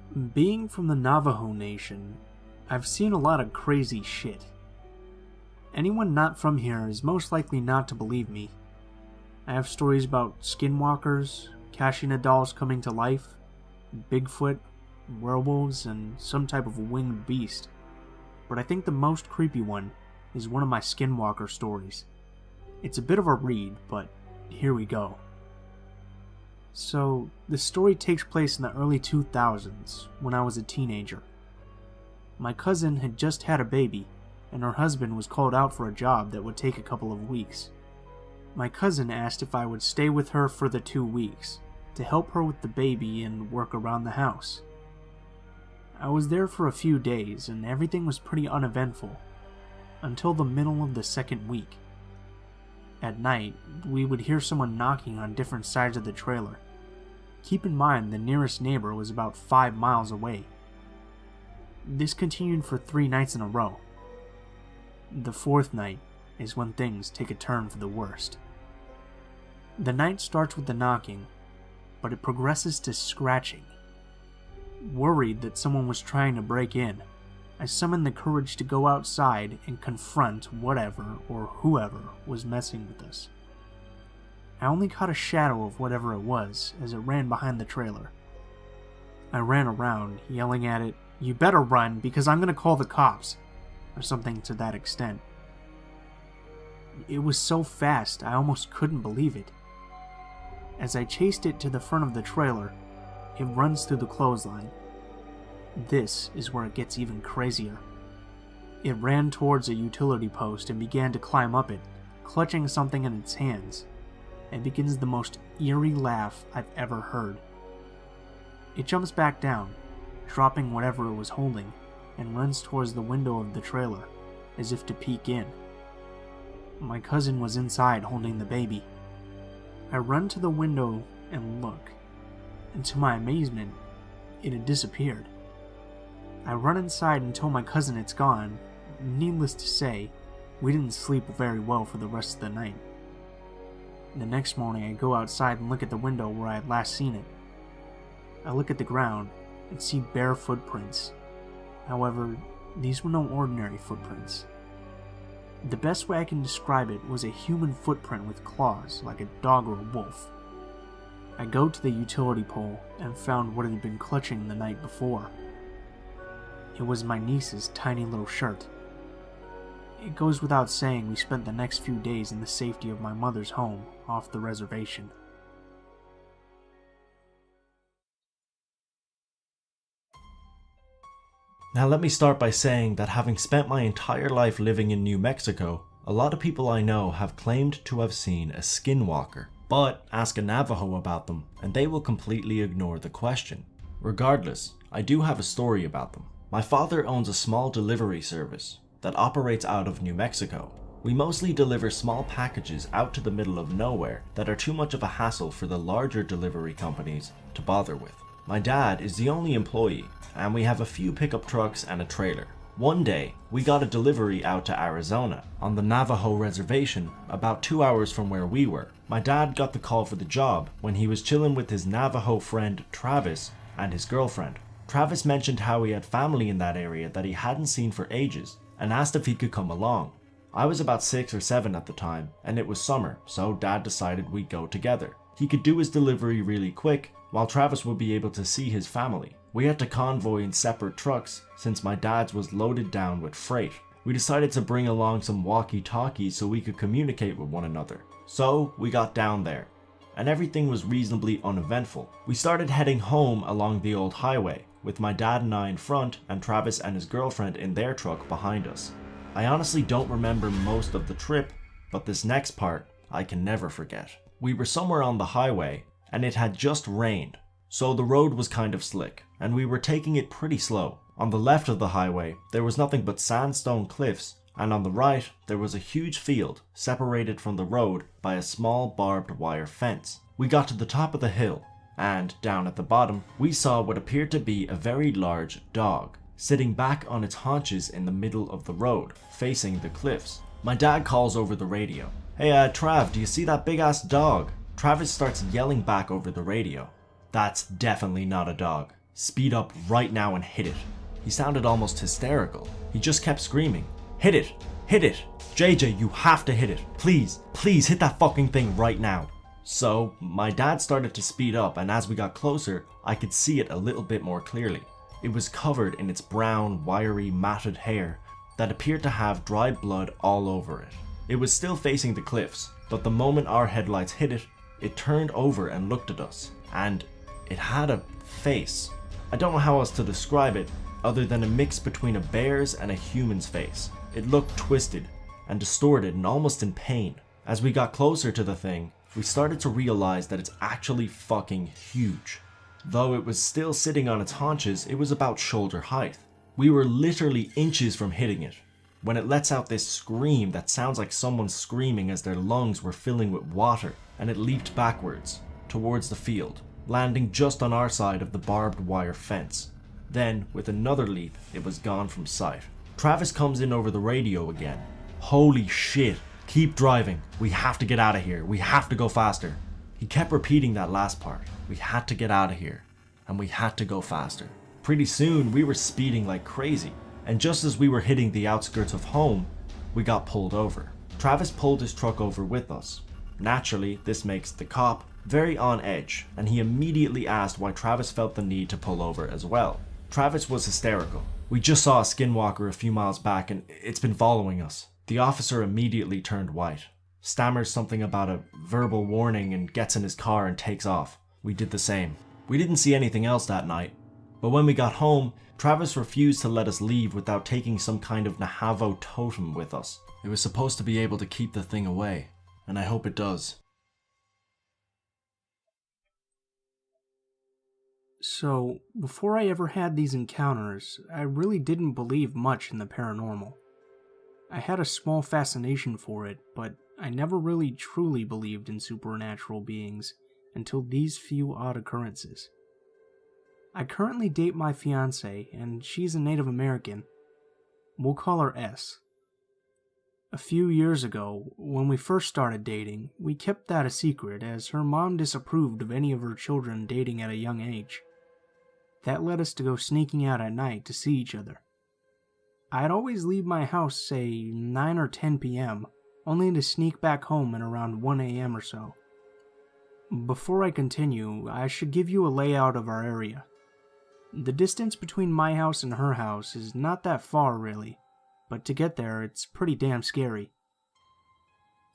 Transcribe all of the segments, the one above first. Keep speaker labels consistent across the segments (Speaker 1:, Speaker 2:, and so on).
Speaker 1: Being from the Navajo Nation, I've seen a lot of crazy shit. Anyone not from here is most likely not to believe me. I have stories about skinwalkers, Kashina dolls coming to life, Bigfoot, werewolves, and some type of winged beast. But I think the most creepy one is one of my skinwalker stories. It's a bit of a read, but here we go. So, the story takes place in the early 2000s, when I was a teenager. My cousin had just had a baby, and her husband was called out for a job that would take a couple of weeks. My cousin asked if I would stay with her for the 2 weeks, to help her with the baby and work around the house. I was there for a few days, and everything was pretty uneventful, until the middle of the second week. At night, we would hear someone knocking on different sides of the trailer. Keep in mind the nearest neighbor was about 5 miles away. This continued for 3 nights in a row. The 4th night is when things take a turn for the worst. The night starts with the knocking, but it progresses to scratching. Worried that someone was trying to break in, I summoned the courage to go outside and confront whatever or whoever was messing with us. I only caught a shadow of whatever it was as it ran behind the trailer. I ran around, yelling at it, "You better run because I'm gonna call the cops," or something to that extent. It was so fast I almost couldn't believe it. As I chased it to the front of the trailer, it runs through the clothesline. This is where it gets even crazier. It ran towards a utility post and began to climb up it, clutching something in its hands. It begins the most eerie laugh I've ever heard. It jumps back down, dropping whatever it was holding, and runs towards the window of the trailer, as if to peek in. My cousin was inside holding the baby. I run to the window and look, and to my amazement, it had disappeared. I run inside and tell my cousin it's gone. Needless to say, we didn't sleep very well for the rest of the night. The next morning I go outside and look at the window where I had last seen it. I look at the ground and see bare footprints. However, these were no ordinary footprints. The best way I can describe it was a human footprint with claws, like a dog or a wolf. I go to the utility pole and found what it had been clutching the night before. It was my niece's tiny little shirt. It goes without saying we spent the next few days in the safety of my mother's home off the reservation.
Speaker 2: Now let me start by saying that having spent my entire life living in New Mexico, a lot of people I know have claimed to have seen a skinwalker. But ask a Navajo about them and they will completely ignore the question. Regardless, I do have a story about them. My father owns a small delivery service that operates out of New Mexico. We mostly deliver small packages out to the middle of nowhere that are too much of a hassle for the larger delivery companies to bother with. My dad is the only employee, and we have a few pickup trucks and a trailer. One day, we got a delivery out to Arizona, on the Navajo reservation, about 2 hours from where we were. My dad got the call for the job when he was chilling with his Navajo friend Travis and his girlfriend. Travis mentioned how he had family in that area that he hadn't seen for ages, and asked if he could come along. I was about 6 or 7 at the time, and it was summer, so Dad decided we'd go together. He could do his delivery really quick, while Travis would be able to see his family. We had to convoy in separate trucks, since my dad's was loaded down with freight. We decided to bring along some walkie-talkies so we could communicate with one another. So we got down there, and everything was reasonably uneventful. We started heading home along the old highway, with my dad and I in front and Travis and his girlfriend in their truck behind us. I honestly don't remember most of the trip, but this next part I can never forget. We were somewhere on the highway and it had just rained, so the road was kind of slick and we were taking it pretty slow. On the left of the highway there was nothing but sandstone cliffs, and on the right there was a huge field separated from the road by a small barbed wire fence. We got to the top of the hill, and down at the bottom we saw what appeared to be a very large dog, sitting back on its haunches in the middle of the road, facing the cliffs. My dad calls over the radio, "Hey Trav, do you see that big ass dog?" Travis starts yelling back over the radio, "That's definitely not a dog. "Speed up right now and hit it." He sounded almost hysterical. He just kept screaming, "Hit it! Hit it! JJ, you have to hit it! Please, please hit that fucking thing right now!" So, my dad started to speed up, and as we got closer, I could see it a little bit more clearly. It was covered in its brown, wiry, matted hair that appeared to have dried blood all over it. It was still facing the cliffs, but the moment our headlights hit it, it turned over and looked at us, and it had a face. I don't know how else to describe it other than a mix between a bear's and a human's face. It looked twisted and distorted and almost in pain. As we got closer to the thing, we started to realize that it's actually fucking huge. Though it was still sitting on its haunches, it was about shoulder height. We were literally inches from hitting it, when it lets out this scream that sounds like someone screaming as their lungs were filling with water, and it leaped backwards, towards the field, landing just on our side of the barbed wire fence. Then, with another leap, it was gone from sight. Travis comes in over the radio again. "Holy shit, keep driving. We have to get out of here. We have to go faster." He kept repeating that last part. We had to get out of here, and we had to go faster. Pretty soon, we were speeding like crazy, and just as we were hitting the outskirts of home, we got pulled over. Travis pulled his truck over with us. Naturally, this makes the cop very on edge, and he immediately asked why Travis felt the need to pull over as well. Travis was hysterical. "We just saw a skinwalker a few miles back and it's been following us." The officer immediately turned white, stammers something about a verbal warning and gets in his car and takes off. We did the same. We didn't see anything else that night, but when we got home, Travis refused to let us leave without taking some kind of Nahavo totem with us. It was supposed to be able to keep the thing away, and I hope it does.
Speaker 1: So, before I ever had these encounters, I really didn't believe much in the paranormal. I had a small fascination for it, but I never really truly believed in supernatural beings until these few odd occurrences. I currently date my fiancée, and she's a Native American. We'll call her S. A few years ago, when we first started dating, we kept that a secret as her mom disapproved of any of her children dating at a young age. That led us to go sneaking out at night to see each other. I'd always leave my house, say, 9 or 10 p.m., only to sneak back home at around 1 a.m. or so. Before I continue, I should give you a layout of our area. The distance between my house and her house is not that far, really, but to get there, it's pretty damn scary.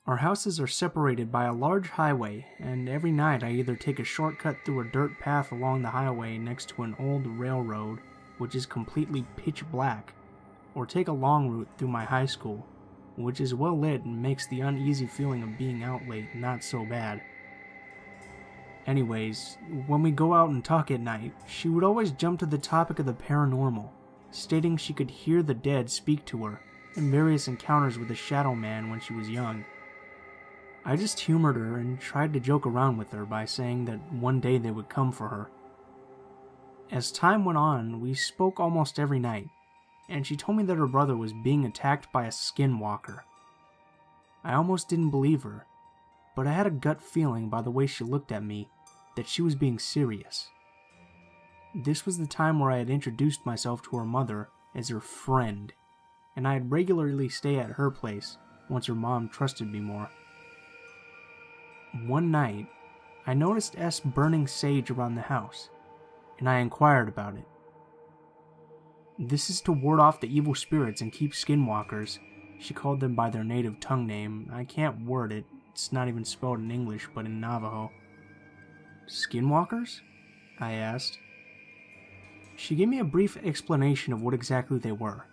Speaker 1: Our houses are separated by a large highway, and every night I either take a shortcut through a dirt path along the highway next to an old railroad, which is completely pitch black, or take a long route through my high school, which is well lit and makes the uneasy feeling of being out late not so bad. Anyways, when we go out and talk at night, she would always jump to the topic of the paranormal, stating she could hear the dead speak to her, and various encounters with the Shadow Man when she was young. I just humored her and tried to joke around with her by saying that one day they would come for her. As time went on, we spoke almost every night, and she told me that her brother was being attacked by a skinwalker. I almost didn't believe her, but I had a gut feeling by the way she looked at me that she was being serious. This was the time where I had introduced myself to her mother as her friend, and I'd regularly stay at her place once her mom trusted me more. One night, I noticed S burning sage around the house, and I inquired about it. This is to ward off the evil spirits and keep skinwalkers. She called them by their native tongue name. I can't word it. It's not even spelled in English, but in Navajo. Skinwalkers? I asked. She gave me a brief explanation of what exactly they were.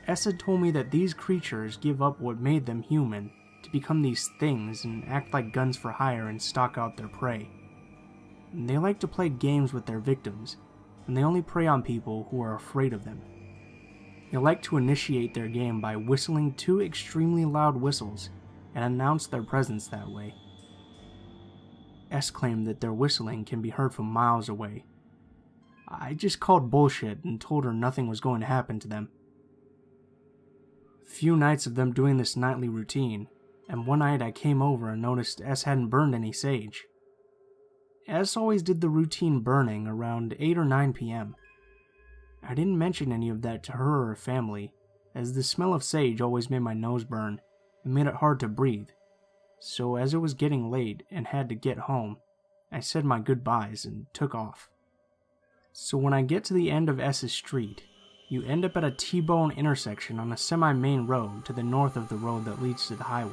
Speaker 1: S had told me that these creatures give up what made them human to become these things and act like guns for hire and stalk out their prey. They like to play games with their victims, and they only prey on people who are afraid of them. They like to initiate their game by whistling 2 extremely loud whistles and announce their presence that way. S claimed that their whistling can be heard from miles away. I just called bullshit and told her nothing was going to happen to them. Few nights of them doing this nightly routine, and one night I came over and noticed S hadn't burned any sage. S always did the routine burning around 8 or 9 p.m. I didn't mention any of that to her or her family, as the smell of sage always made my nose burn and made it hard to breathe. So as it was getting late and had to get home, I said my goodbyes and took off. So when I get to the end of S's street, you end up at a T-bone intersection on a semi-main road to the north of the road that leads to the highway,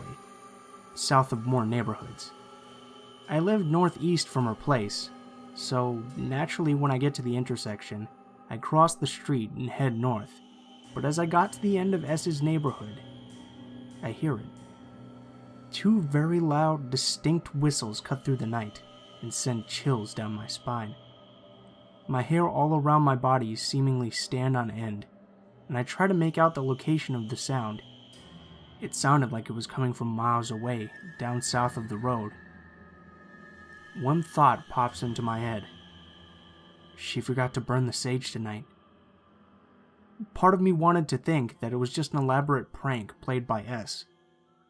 Speaker 1: south of more neighborhoods. I lived northeast from her place, so naturally when I get to the intersection, I cross the street and head north. But as I got to the end of S's neighborhood, I hear it. 2 very loud, distinct whistles cut through the night and send chills down my spine. My hair all around my body seemingly stand on end, and I try to make out the location of the sound. It sounded like it was coming from miles away, down south of the road. One thought pops into my head. She forgot to burn the sage tonight. Part of me wanted to think that it was just an elaborate prank played by S,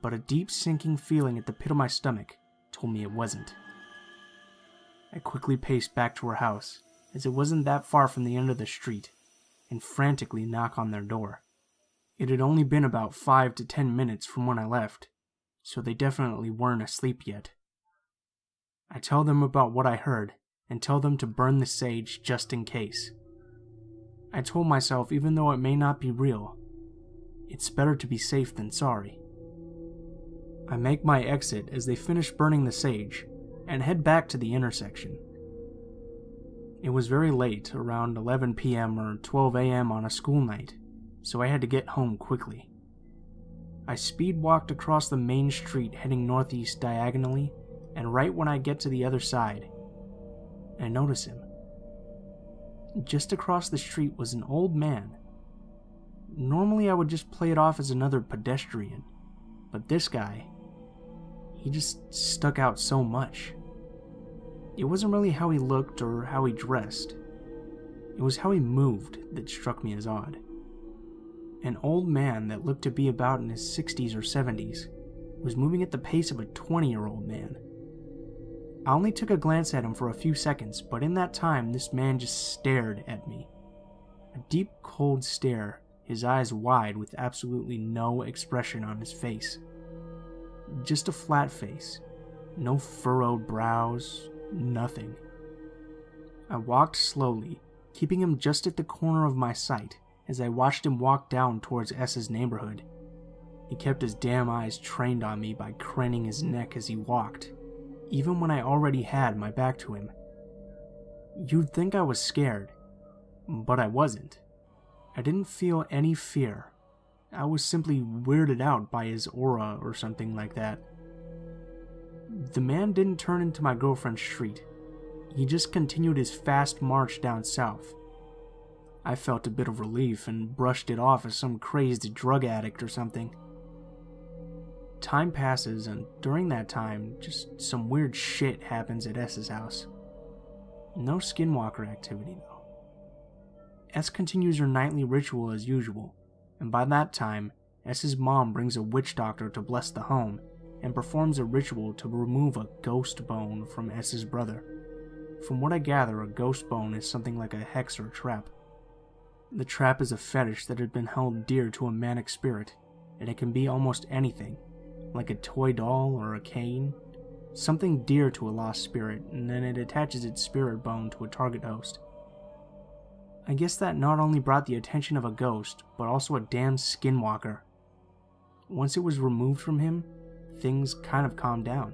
Speaker 1: but a deep sinking feeling at the pit of my stomach told me it wasn't. I quickly paced back to her house, as it wasn't that far from the end of the street, and frantically knock on their door. It had only been about 5 to 10 minutes from when I left, so they definitely weren't asleep yet. I tell them about what I heard, and tell them to burn the sage just in case. I told myself even though it may not be real, it's better to be safe than sorry. I make my exit as they finish burning the sage, and head back to the intersection. It was very late, around 11 p.m. or 12 a.m. on a school night, so I had to get home quickly. I speed walked across the main street heading northeast diagonally, and right when I get to the other side, I notice him. Just across the street was an old man. Normally I would just play it off as another pedestrian, but this guy, he just stuck out so much. It wasn't really how he looked or how he dressed. It was how he moved that struck me as odd. An old man that looked to be about in his 60s or 70s was moving at the pace of a 20-year-old man. I only took a glance at him for a few seconds, but in that time this man just stared at me. A deep, cold stare, his eyes wide with absolutely no expression on his face. Just a flat face, no furrowed brows, nothing. I walked slowly, keeping him just at the corner of my sight as I watched him walk down towards S's neighborhood. He kept his damn eyes trained on me by craning his neck as he walked, even when I already had my back to him. You'd think I was scared, but I wasn't. I didn't feel any fear. I was simply weirded out by his aura or something like that. The man didn't turn into my girlfriend's street. He just continued his fast march down south. I felt a bit of relief and brushed it off as some crazed drug addict or something. Time passes, and during that time, just some weird shit happens at S's house. No Skinwalker activity, though. S continues her nightly ritual as usual, and by that time, S's mom brings a witch doctor to bless the home, and performs a ritual to remove a ghost bone from S's brother. From what I gather, a ghost bone is something like a hex or trap. The trap is a fetish that had been held dear to a manic spirit, and it can be almost anything, like a toy doll or a cane, something dear to a lost spirit, and then it attaches its spirit bone to a target host. I guess that not only brought the attention of a ghost, but also a damn skinwalker. Once it was removed from him, things kind of calmed down.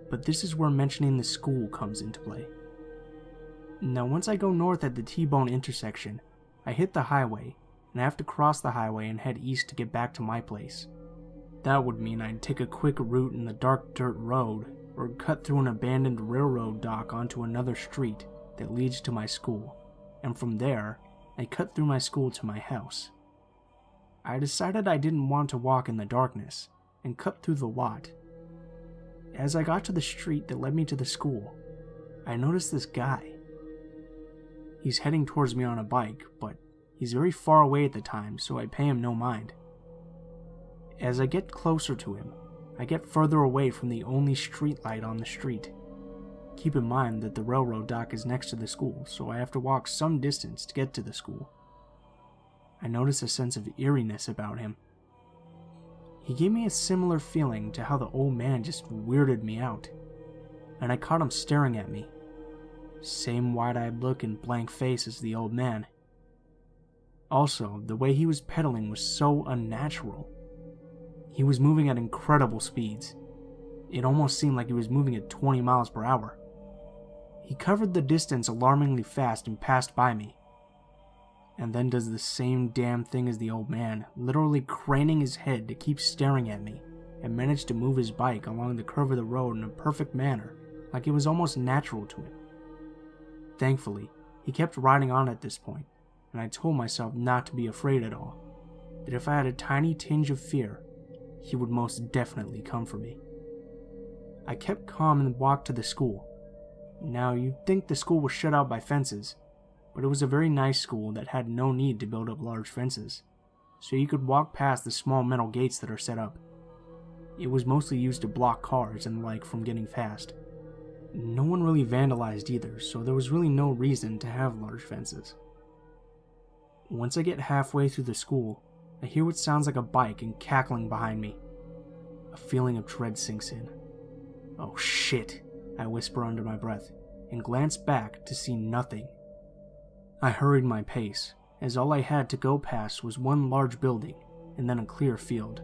Speaker 1: But this is where mentioning the school comes into play. Now once I go north at the T-bone intersection, I hit the highway, and I have to cross the highway and head east to get back to my place. That would mean I'd take a quick route in the dark dirt road, or cut through an abandoned railroad dock onto another street that leads to my school, and from there, I cut through my school to my house. I decided I didn't want to walk in the darkness, and cut through the lot. As I got to the street that led me to the school, I noticed this guy. He's heading towards me on a bike, but he's very far away at the time, so I pay him no mind. As I get closer to him, I get further away from the only street light on the street. Keep in mind that the railroad dock is next to the school, so I have to walk some distance to get to the school. I notice a sense of eeriness about him. He gave me a similar feeling to how the old man just weirded me out, and I caught him staring at me. Same wide-eyed look and blank face as the old man. Also, the way he was pedaling was so unnatural. He was moving at incredible speeds. It almost seemed like he was moving at 20 miles per hour. He covered the distance alarmingly fast and passed by me, and then does the same damn thing as the old man, literally craning his head to keep staring at me, and managed to move his bike along the curve of the road in a perfect manner, like it was almost natural to him. Thankfully, he kept riding on at this point, and I told myself not to be afraid at all, that if I had a tiny tinge of fear, he would most definitely come for me. I kept calm and walked to the school. Now, you'd think the school was shut out by fences, but it was a very nice school that had no need to build up large fences, so you could walk past the small metal gates that are set up. It was mostly used to block cars and the like from getting past. No one really vandalized either, so there was really no reason to have large fences. Once I get halfway through the school, I hear what sounds like a bike and cackling behind me. A feeling of dread sinks in. "Oh shit," I whisper under my breath, and glance back to see nothing. I hurried my pace, as all I had to go past was one large building and then a clear field,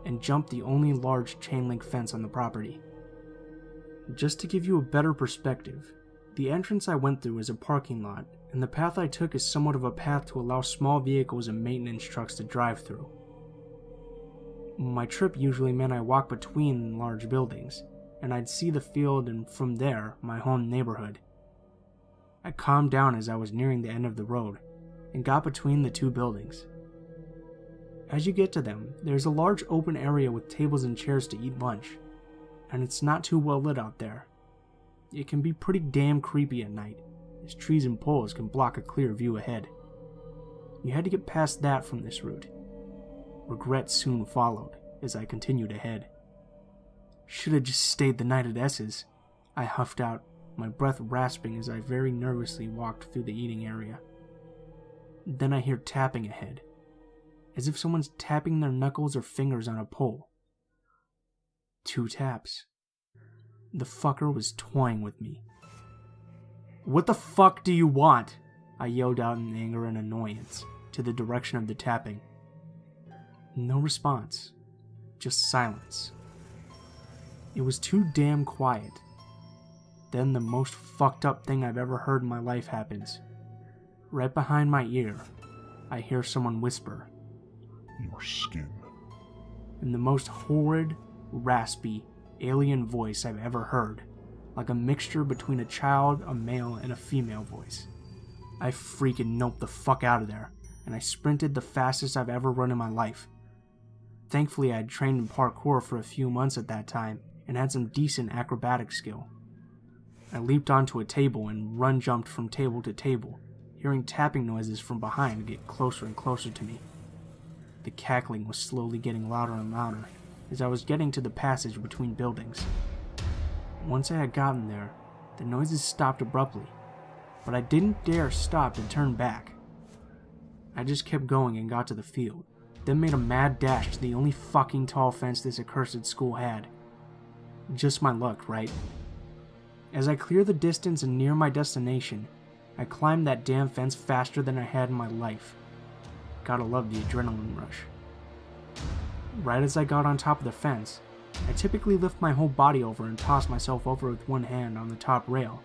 Speaker 1: and jumped the only large chain-link fence on the property. Just to give you a better perspective, the entrance I went through is a parking lot, and the path I took is somewhat of a path to allow small vehicles and maintenance trucks to drive through. My trip usually meant I walked between large buildings, and I'd see the field and from there, my home neighborhood. I calmed down as I was nearing the end of the road, and got between the two buildings. As you get to them, there's a large open area with tables and chairs to eat lunch, and it's not too well lit out there. It can be pretty damn creepy at night, as trees and poles can block a clear view ahead. You had to get past that from this route. Regret soon followed as I continued ahead. "Should have just stayed the night at S's," I huffed out, my breath rasping as I very nervously walked through the eating area. Then I hear tapping ahead, as if someone's tapping their knuckles or fingers on a pole. 2 taps. The fucker was toying with me. "What the fuck do you want?" I yelled out in anger and annoyance, to the direction of the tapping. No response, just silence. It was too damn quiet. Then the most fucked up thing I've ever heard in my life happens. Right behind my ear, I hear someone whisper,
Speaker 3: "Your skin."
Speaker 1: In the most horrid, raspy, alien voice I've ever heard, like a mixture between a child, a male, and a female voice. I freaking noped the fuck out of there, and I sprinted the fastest I've ever run in my life. Thankfully, I had trained in parkour for a few months at that time, and had some decent acrobatic skill. I leaped onto a table and run-jumped from table to table, hearing tapping noises from behind get closer and closer to me. The cackling was slowly getting louder and louder as I was getting to the passage between buildings. Once I had gotten there, the noises stopped abruptly, but I didn't dare stop to turn back. I just kept going and got to the field, then made a mad dash to the only fucking tall fence this accursed school had. Just my luck, right? As I clear the distance and near my destination, I climbed that damn fence faster than I had in my life. Gotta love the adrenaline rush. Right as I got on top of the fence, I typically lift my whole body over and toss myself over with one hand on the top rail,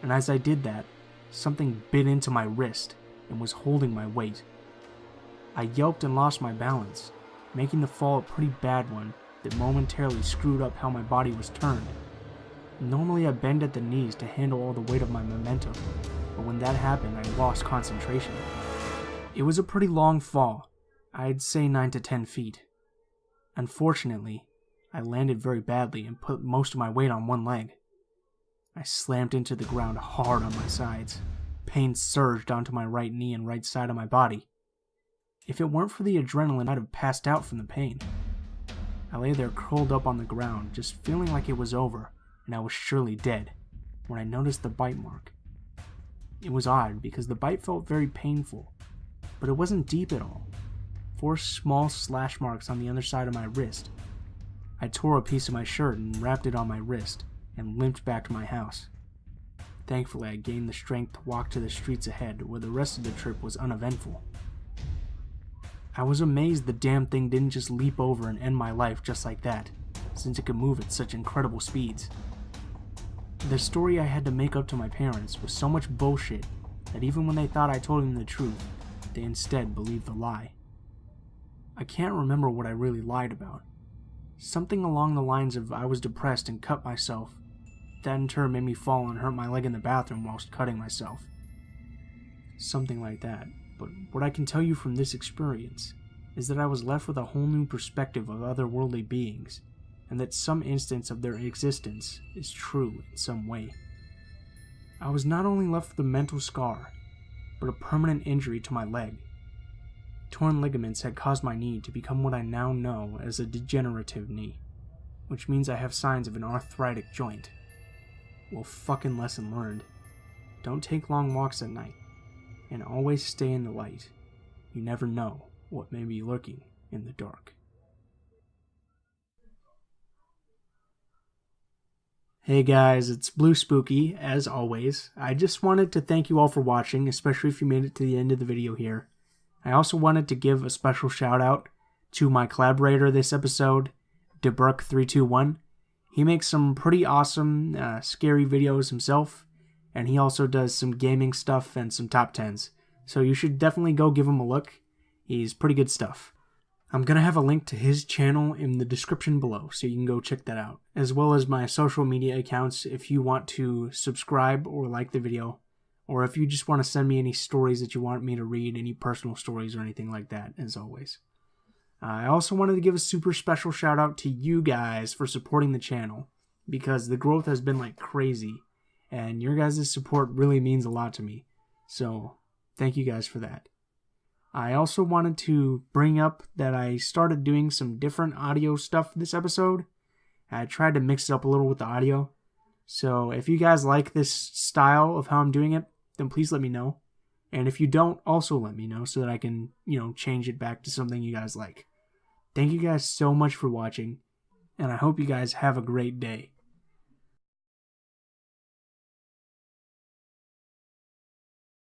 Speaker 1: and as I did that, something bit into my wrist and was holding my weight. I yelped and lost my balance, making the fall a pretty bad one that momentarily screwed up how my body was turned. Normally I bend at the knees to handle all the weight of my momentum, but when that happened I lost concentration. It was a pretty long fall, I'd say 9 to 10 feet. Unfortunately, I landed very badly and put most of my weight on one leg. I slammed into the ground hard on my sides. Pain surged onto my right knee and right side of my body. If it weren't for the adrenaline, I'd have passed out from the pain. I lay there curled up on the ground, just feeling like it was over, and I was surely dead. when I noticed the bite mark. It was odd because the bite felt very painful, but it wasn't deep at all. 4 small slash marks on the underside of my wrist. I tore a piece of my shirt and wrapped it on my wrist and limped back to my house. Thankfully, I gained the strength to walk to the streets ahead, where the rest of the trip was uneventful. I was amazed the damn thing didn't just leap over and end my life just like that, since it could move at such incredible speeds. The story I had to make up to my parents was so much bullshit that even when they thought I told them the truth, they instead believed the lie. I can't remember what I really lied about. Something along the lines of I was depressed and cut myself. That in turn made me fall and hurt my leg in the bathroom whilst cutting myself. Something like that. But what I can tell you from this experience is that I was left with a whole new perspective of otherworldly beings, and that some instance of their existence is true in some way. I was not only left with a mental scar, but a permanent injury to my leg. Torn ligaments had caused my knee to become what I now know as a degenerative knee, which means I have signs of an arthritic joint. Well, fucking lesson learned. Don't take long walks at night, and always stay in the light. You never know what may be lurking in the dark. Hey guys, it's Blue Spooky, as always. I just wanted to thank you all for watching, especially if you made it to the end of the video here. I also wanted to give a special shout out to my collaborator this episode, Deburke321. He makes some pretty awesome, scary videos himself, and he also does some gaming stuff and some top 10s. So you should definitely go give him a look. He's pretty good stuff. I'm going to have a link to his channel in the description below, so you can go check that out, as well as my social media accounts if you want to subscribe or like the video, or if you just want to send me any stories that you want me to read, any personal stories or anything like that, as always. I also wanted to give a super special shout out to you guys for supporting the channel, because the growth has been like crazy, and your guys' support really means a lot to me, so thank you guys for that. I also wanted to bring up that I started doing some different audio stuff this episode. I tried to mix it up a little with the audio. So if you guys like this style of how I'm doing it, then please let me know. And if you don't, also let me know so that I can, change it back to something you guys like. Thank you guys so much for watching, and I hope you guys have a great day.